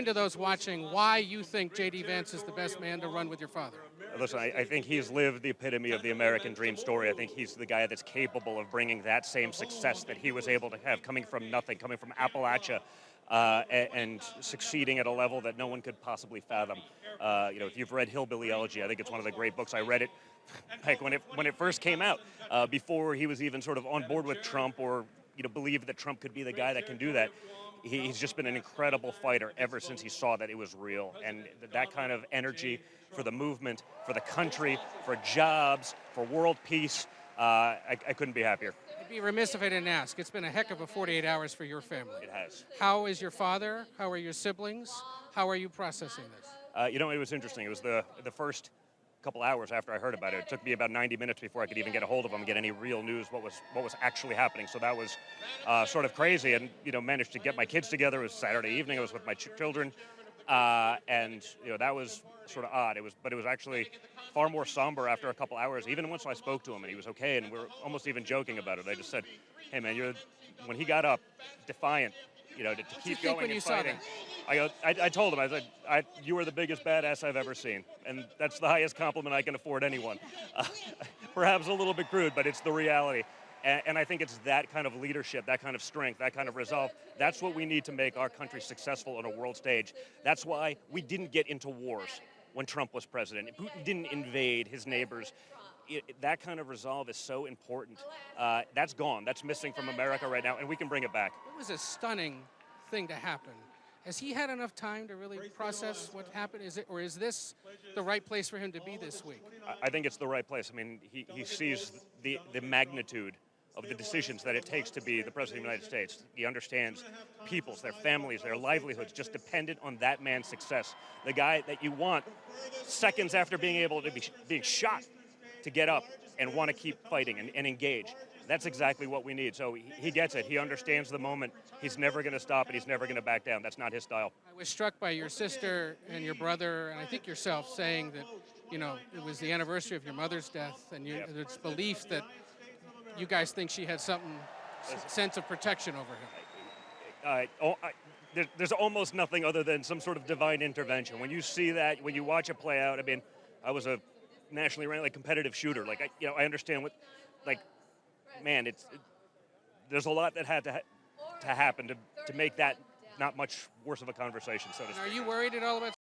To those watching, why you think J.D. Vance is the best man to run with your father? Listen, I think he's lived the epitome of the American dream story. I think he's the guy that's capable of bringing that same success that he was able to have, coming from nothing, coming from Appalachia, and succeeding at a level that no one could possibly fathom. If you've read Hillbilly Elegy, I think it's one of the great books. I read it like when it first came out, before he was even sort of on board with Trump or believed that Trump could be the guy that can do that. He's just been an incredible fighter ever since he saw that it was real. And that kind of energy for the movement, for the country, for jobs, for world peace, I couldn't be happier. I'd be remiss if I didn't ask. It's been a heck of a 48 hours for your family. It has. How is your father? How are your siblings? How are you processing this? It was interesting. It was the first couple hours after I heard about it. It took me about 90 minutes before I could even get a hold of him and get any real news what was actually happening. So that was sort of crazy, and managed to get my kids together. It was Saturday evening. I was with my children, and that was sort of odd. But it was actually far more somber after a couple hours. Even once I spoke to him and he was okay, and we were almost even joking about it. I just said, "Hey man, when he got up, defiant, to keep going and fighting." I told him, I said, you are the biggest badass I've ever seen. And that's the highest compliment I can afford anyone. Perhaps a little bit crude, but it's the reality. And I think it's that kind of leadership, that kind of strength, that kind of resolve. That's what we need to make our country successful on a world stage. That's why we didn't get into wars when Trump was president. Putin didn't invade his neighbors. That kind of resolve is so important. That's gone. That's missing from America right now, and we can bring it back. It was a stunning thing to happen. Has he had enough time to really process what happened? Is this the right place for him to be this week? I think it's the right place. I mean, he sees the magnitude of the decisions that it takes to be the President of the United States. He understands peoples, their families, their livelihoods, just dependent on that man's success. The guy that you want seconds after being able to being shot to get up and want to keep fighting and engage. That's exactly what we need. So he gets it. He understands the moment. He's never going to stop and he's never going to back down. That's not his style. I was struck by your sister and your brother, and I think yourself, saying that, it was the anniversary of your mother's death, and it's belief that you guys think she had some sense of protection over him. There's almost nothing other than some sort of divine intervention. When you see that, when you watch it play out, I mean, I was a nationally ranked competitive shooter. I understand what, man, there's a lot that had to happen to make that not much worse of a conversation, so to speak. Are you worried at all about